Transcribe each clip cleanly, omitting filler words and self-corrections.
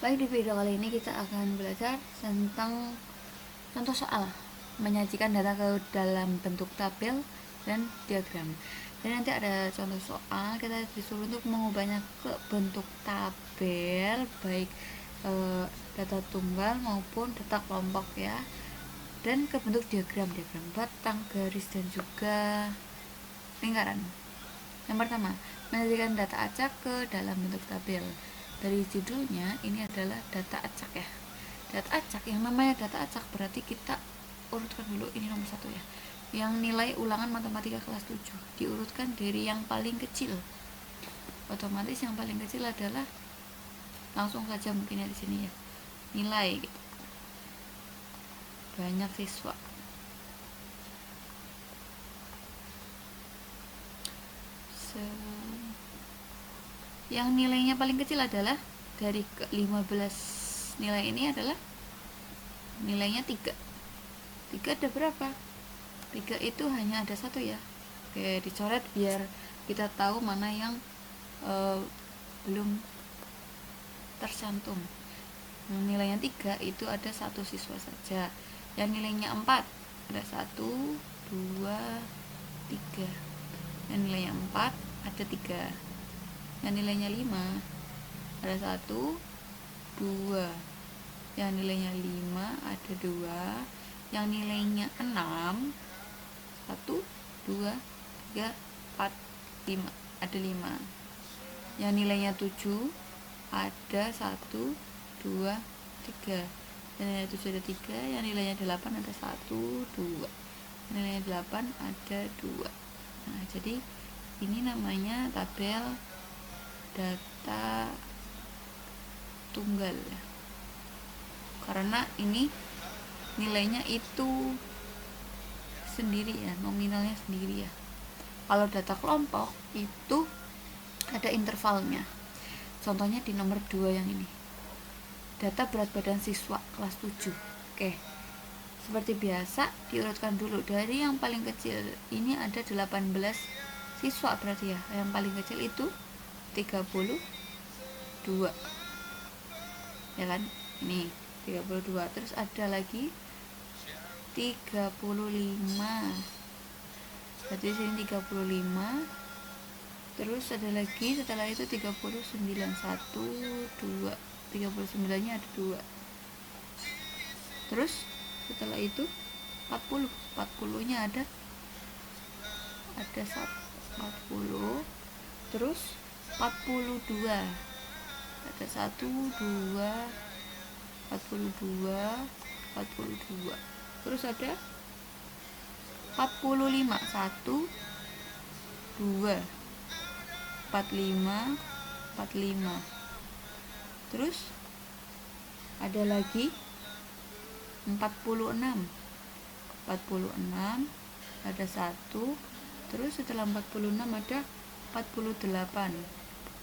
Baik, di video kali ini kita akan belajar tentang contoh soal menyajikan data ke dalam bentuk tabel dan diagram. Jadi nanti ada contoh soal, kita disuruh untuk mengubahnya ke bentuk tabel, baik data tunggal maupun data kelompok ya, dan ke bentuk diagram batang, garis, dan juga lingkaran. Yang pertama, menyajikan data acak ke dalam bentuk tabel. Dari judulnya, ini adalah data acak ya. Data acak, yang namanya data acak berarti kita urutkan dulu, ini nomor 1 ya. Yang nilai ulangan matematika kelas 7 diurutkan dari yang paling kecil. Otomatis yang paling kecil adalah langsung saja mungkin ya di sini ya. Nilai gitu. Banyak siswa. Yang nilainya paling kecil adalah dari 15 nilai ini adalah nilainya 3 ada berapa? 3 itu hanya ada 1 ya. Oke, dicoret biar kita tahu mana yang belum tercantum. Nilainya 3 itu ada 1 siswa saja. Yang nilainya 4 ada 1, 2, 3. Yang nilainya 4 ada 3. Yang nilainya 5 ada 1, 2. Yang nilainya 5 ada 2. Yang nilainya 6 1, 2, 3, 4, 5 ada 5. Yang nilainya 7 ada 1, 2, 3. Yang nilainya 7 ada 3. Yang nilainya 8 ada 1, 2. Yang nilainya 8 ada 2. Nah, jadi ini namanya tabel data tunggal ya, karena ini nilainya itu sendiri ya, nominalnya sendiri ya. Kalau data kelompok itu ada intervalnya. Contohnya di nomor 2 yang ini, data berat badan siswa kelas 7. Oke, seperti biasa diurutkan dulu dari yang paling kecil. Ini ada 18 siswa berarti ya. Yang paling kecil itu 32 ya kan, ini 32. Terus ada lagi 35, berarti sini 35. Terus ada lagi setelah itu 39, 1, 2, 39 nya ada 2. Terus setelah itu 40 nya ada 40. Terus 42 ada 1, 2, 42, 42. Terus ada 45, 1, 2, 45, 45. Terus ada lagi 46, 46 ada 1. Terus setelah 46 ada 48.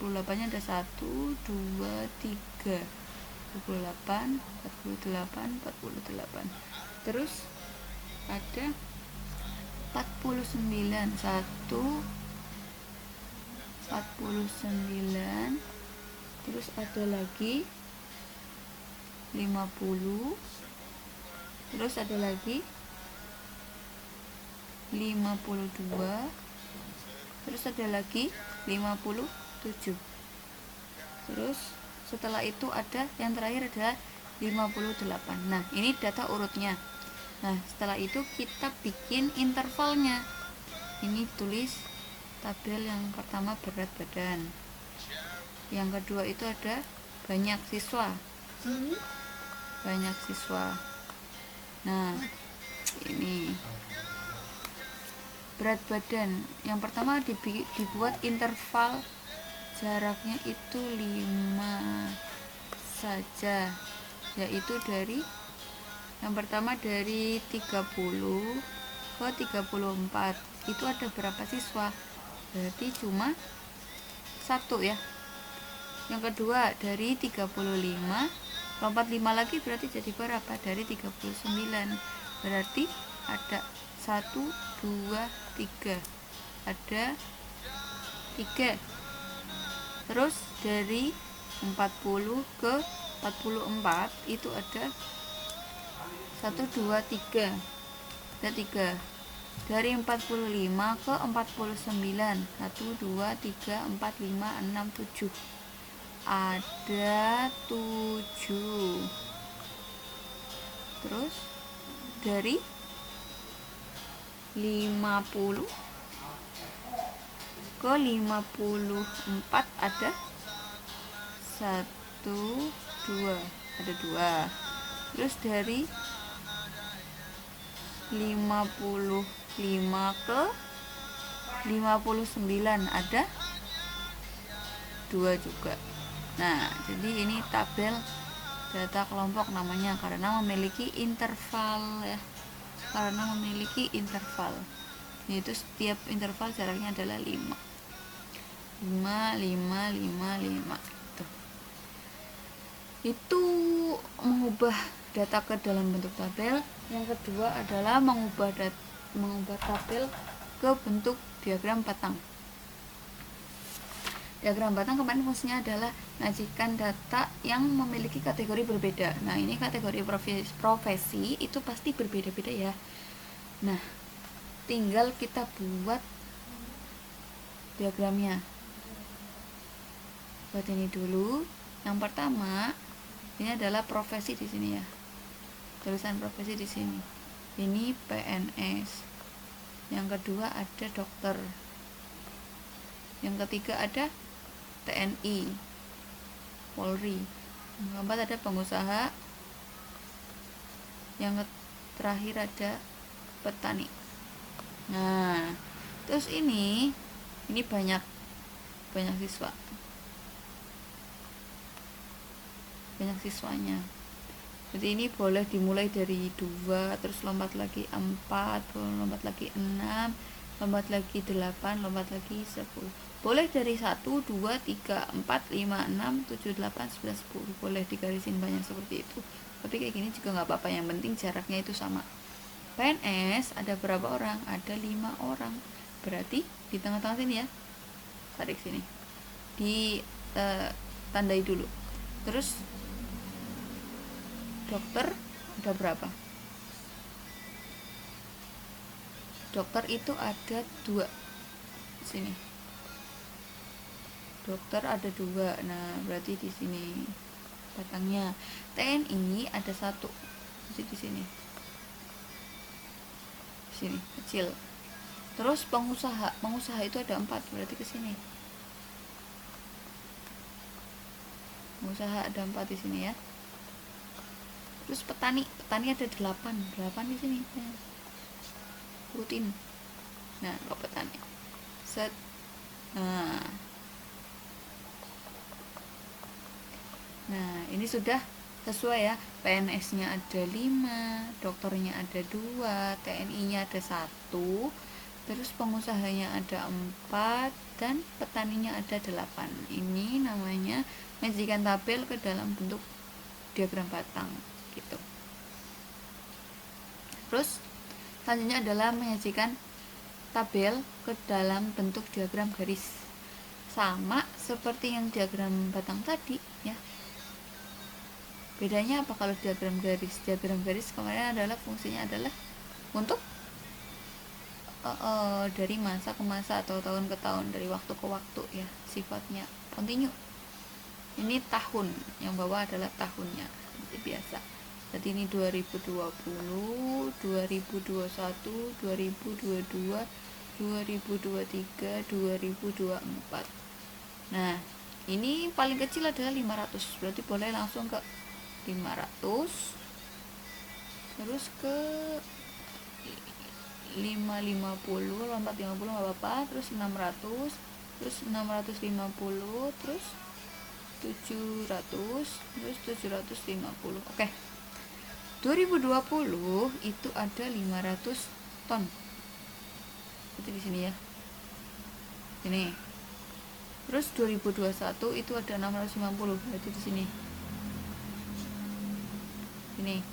48 nya ada 1, 2, 3. 48, 48, 48. Terus ada 49, 1, 49. Terus ada lagi 50. Terus ada lagi 52. Terus ada lagi 57. Terus setelah itu ada yang terakhir adalah 58. Nah, ini data urutnya. Nah, setelah itu kita bikin intervalnya. Ini tulis tabel yang pertama berat badan. Yang kedua itu ada banyak siswa. Banyak siswa. Nah, ini berat badan. Yang pertama dibuat interval jaraknya itu 5 saja, yaitu dari yang pertama dari 30 ke 34. Itu ada berapa siswa? Berarti cuma 1 ya. Yang kedua dari 35 lompat 5 lagi, berarti jadi berapa? Dari 39. Berarti ada 1, 2, 3. Ada 3. Terus dari 40 ke 44 itu ada 1 2 3, ada 3. Dari 45 ke 49, 1 2 3 4 5 6 7, ada 7. Terus dari 50 ke 54 ada 1 2, ada 2. Terus dari 55 ke 59 ada 2 juga. Nah, jadi ini tabel data kelompok namanya karena memiliki interval ya. Karena memiliki interval. Yaitu setiap interval jaraknya adalah 5. 5 5 5 5 gitu. Itu mengubah data ke dalam bentuk tabel. Yang kedua adalah mengubah tabel ke bentuk diagram batang. Diagram batang kemarin fungsinya adalah menyajikan data yang memiliki kategori berbeda. Nah, ini kategori profesi itu pasti berbeda-beda ya. Nah, tinggal kita buat diagramnya. Buat ini dulu. Yang pertama, ini adalah profesi di sini ya. Tulisan profesi di sini. Ini PNS. Yang kedua ada dokter. Yang ketiga ada TNI, Polri. Yang keempat ada pengusaha. Yang terakhir ada petani. Nah, terus ini banyak siswa. Banyak siswanya. Jadi ini boleh dimulai dari 2, terus lompat lagi 4, lompat lagi 6, lompat lagi 8, lompat lagi 10. Boleh dari 1, 2, 3, 4, 5, 6, 7, 8, 9, 10. Boleh digarisin banyak seperti itu. Tapi kayak gini juga nggak apa-apa, yang penting jaraknya itu sama. PNS ada berapa orang? Ada 5 orang. Berarti di tengah-tengah sini ya. Tarik sini. Tandai dulu. Terus dokter ada berapa? Dokter itu ada 2 di sini. Dokter ada 2. Nah, berarti di sini batangnya. TNI ada 1. Di sini. Di sini kecil. Terus pengusaha itu ada 4, berarti ke sini. Pengusaha ada 4 di sini ya. Terus petani ada 8 di sini. Rutin. Nah, kalau petani. Set. Nah, ini sudah sesuai ya. PNS-nya ada 5, dokternya ada 2, TNI-nya ada 1, terus pengusahanya ada 4, dan petaninya ada 8. Ini namanya menyajikan tabel ke dalam bentuk diagram batang gitu. Terus selanjutnya adalah menyajikan tabel ke dalam bentuk diagram garis. Sama seperti yang diagram batang tadi ya. Bedanya apa kalau diagram garis? Diagram garis kemarin adalah fungsinya adalah untuk dari masa ke masa atau tahun ke tahun, dari waktu ke waktu ya, sifatnya kontinu. Ini tahun, yang bawah adalah tahunnya seperti biasa. Jadi ini 2020, 2021, 2022, 2023, 2024. Nah, ini paling kecil adalah 500, berarti boleh langsung ke 500, terus ke 550, lompat 50 nggak apa-apa, terus 600, terus 650, terus 700, terus 750. Oke. 2020 itu ada 500 ton. Itu di sini ya. Ini. Terus 2021 itu ada 650, berarti di sini. Ini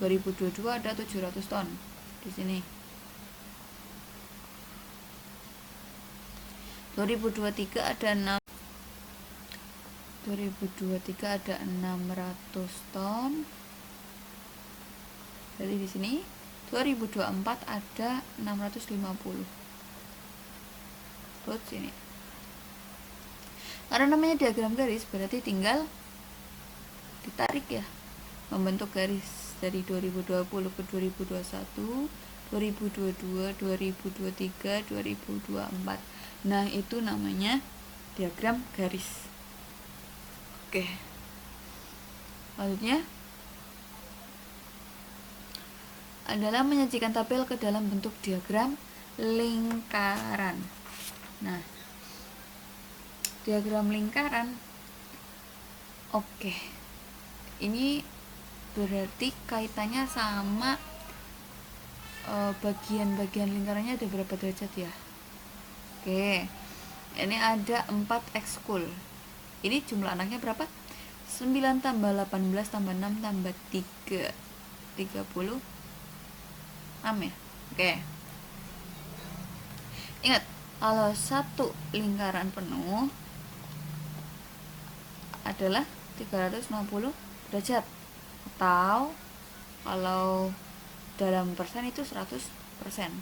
2022 ada 700 ton di sini. 2023 ada 2023 ada 600 ton. Jadi di sini 2024 ada 650. Terus sini. Karena namanya diagram garis, berarti tinggal ditarik ya, membentuk garis dari 2020 ke 2021, 2022, 2023, 2024. Nah, itu namanya diagram garis. Oke. Selanjutnya adalah menyajikan tabel ke dalam bentuk diagram lingkaran. Nah, diagram lingkaran, oke, ini berarti kaitannya sama bagian-bagian lingkarannya ada berapa derajat ya. Oke, ini ada 4 ekskul. Ini jumlah anaknya berapa? 9 tambah 18 tambah 6 tambah 3 36 ya. Oke, ingat, kalau satu lingkaran penuh adalah 360 derajat, atau kalau dalam persen itu 100%,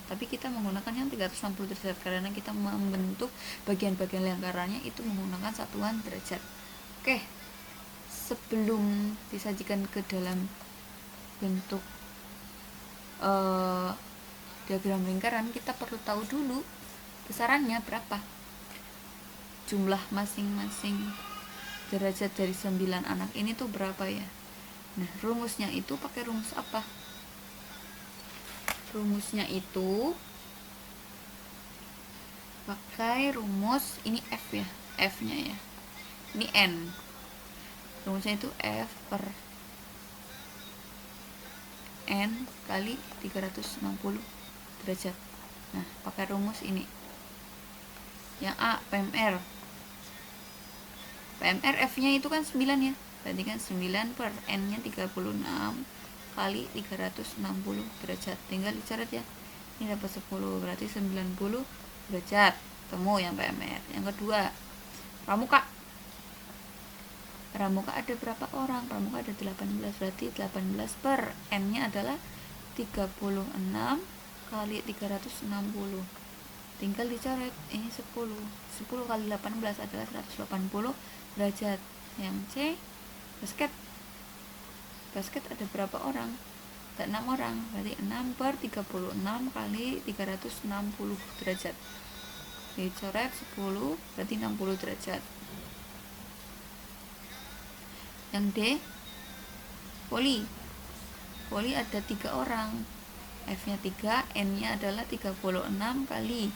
tapi kita menggunakan yang 360 derajat karena kita membentuk bagian-bagian lingkarannya itu menggunakan satuan derajat. Oke, sebelum disajikan ke dalam bentuk diagram lingkaran, kita perlu tahu dulu besarannya berapa, jumlah masing-masing derajat dari 9 anak ini tuh berapa ya. Nah, rumusnya itu pakai rumus apa? Rumusnya itu pakai rumus, ini F ya, F nya ya, ini N, rumusnya itu F per N kali 360 derajat. Nah, pakai rumus ini. Yang A, PMR F nya itu kan 9 ya, berarti kan 9 per N nya 36 kali 360 derajat, tinggal dicoret ya, ini dapat 10, berarti 90 derajat, temu yang PMR. Yang kedua, pramuka ada berapa orang? Pramuka ada 18, berarti 18 per N nya adalah 36 kali 360, tinggal dicoret, ini 10 kali 18 adalah 180 derajat. Yang C, basket ada berapa orang? Ada 6 orang, berarti 6 per 36 kali 360 derajat, dicoret 10, berarti 60 derajat. Yang D, poli ada 3 orang, F nya 3, N nya adalah 36 kali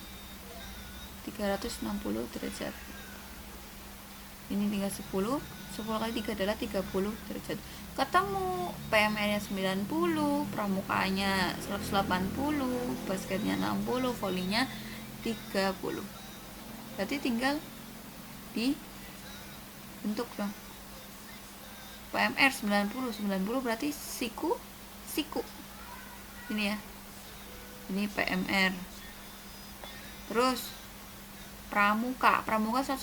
360 derajat, ini tinggal 10 kali 3 adalah 30 derajat. Ketemu PMR nya 90, pramukanya 180, basketnya 60, volinya 30, berarti tinggal dibentuk dong. PMR 90 berarti siku ini ya, ini PMR. Terus pramuka 180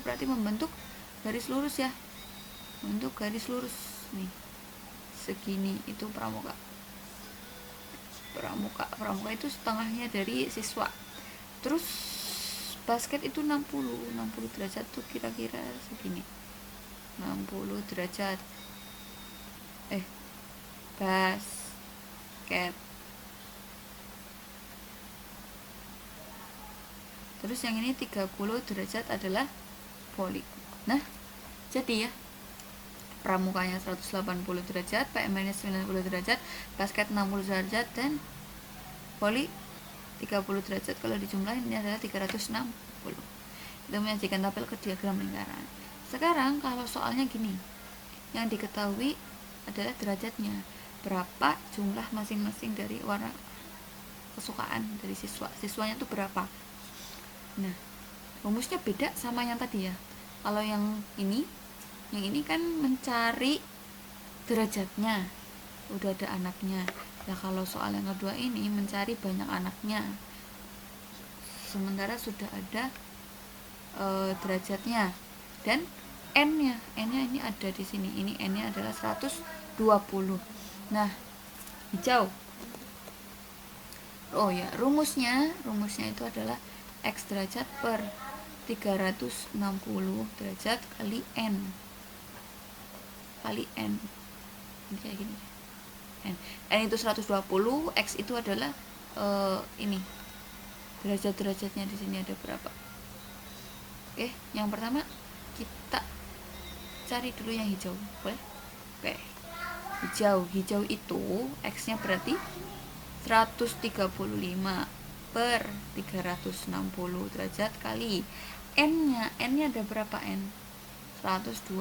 berarti membentuk garis lurus ya, membentuk garis lurus nih, segini, itu pramuka itu setengahnya dari siswa. Terus basket itu 60 derajat tuh kira-kira segini, 60 derajat basket. Terus yang ini 30 derajat adalah voli. Nah, jadi ya, pramukanya 180 derajat, PMR-nya 90 derajat, basket 60 derajat, dan voli 30 derajat. Kalau dijumlahin ini adalah 360. Itu menyajikan tabel ke diagram lingkaran. Sekarang kalau soalnya gini, yang diketahui adalah derajatnya, berapa jumlah masing-masing dari warna kesukaan dari siswanya itu berapa. Nah, rumusnya beda sama yang tadi ya. Kalau yang ini kan mencari derajatnya, udah ada anaknya. Nah, kalau soal yang kedua ini mencari banyak anaknya, sementara sudah ada derajatnya, dan n-nya ini ada di sini, ini n-nya adalah 120. Nah, hijau. Oh ya, rumusnya itu adalah X derajat per 360 derajat kali N ini kayak gini. N itu 120, X itu adalah ini derajat-derajatnya di sini ada berapa. Oke, yang pertama kita cari dulu yang hijau, boleh? Oke, hijau itu X nya berarti 135 per 360 derajat kali n-nya ada berapa n? 120.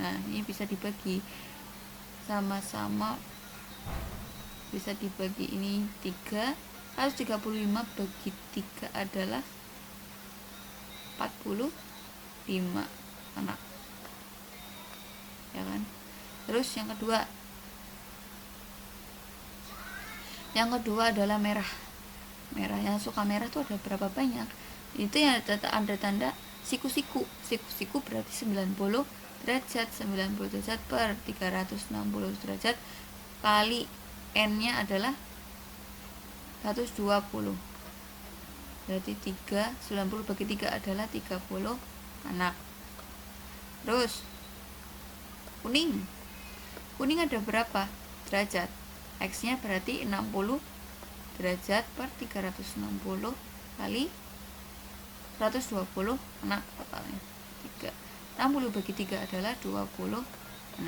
Nah, ini bisa dibagi sama-sama, bisa dibagi ini 3. 135 bagi 3 adalah 45 anak, ya kan? Terus yang kedua adalah merah. Yang suka merah tuh ada berapa banyak? Itu yang ada tanda siku-siku. Siku-siku berarti 90 derajat. 90 derajat per 360 derajat kali n-nya adalah 120. Berarti 90 bagi 3 adalah 30 anak. Terus kuning ada berapa derajat? X-nya berarti 60 derajat per 360 kali 120 anak totalnya 60 bagi 3 adalah 26.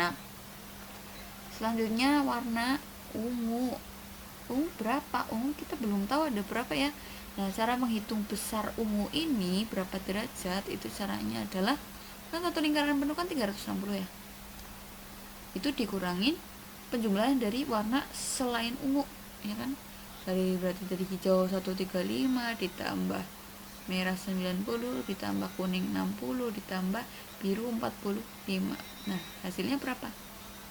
Selanjutnya warna ungu. Berapa? Ungu kita belum tahu ada berapa ya. Nah, cara menghitung besar ungu ini berapa derajat, itu caranya adalah, kan satu lingkaran penuh kan 360 ya, itu dikurangin penjumlahan dari warna selain ungu, ya kan? Berarti dari hijau 135 ditambah merah 90 ditambah kuning 60 ditambah biru 45. Nah, hasilnya berapa?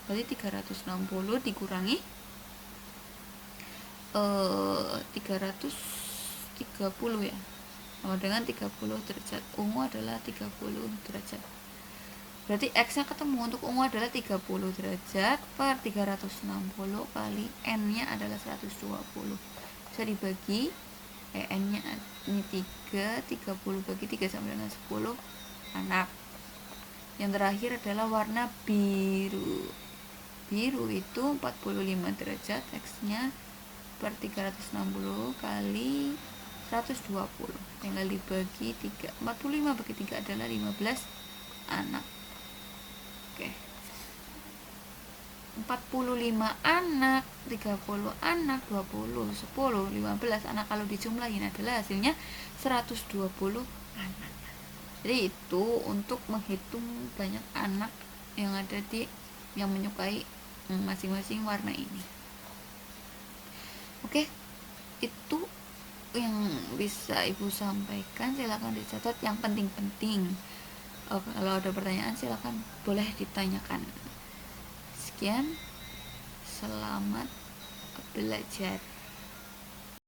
Berarti 360 dikurangi 330 ya, sama dengan 30 derajat. Ungu adalah 30 derajat. Berarti X-nya ketemu. Untuk ungu adalah 30 derajat per 360 kali N-nya adalah 120. Bisa dibagi, N-nya ini 3, 30 bagi 3 sama dengan 10 anak. Yang terakhir adalah warna biru. Biru itu 45 derajat, X-nya per 360 kali 120. Tinggal dibagi 3. 45 bagi 3 adalah 15 anak. Oke. 45 anak, 30 anak, 20, 10, 15 anak, kalau dijumlahin adalah hasilnya 120 anak. Jadi itu untuk menghitung banyak anak yang ada yang menyukai masing-masing warna ini. Oke, itu yang bisa Ibu sampaikan. Silakan dicatat yang penting-penting. Kalau ada pertanyaan silakan boleh ditanyakan. Sekian, selamat belajar.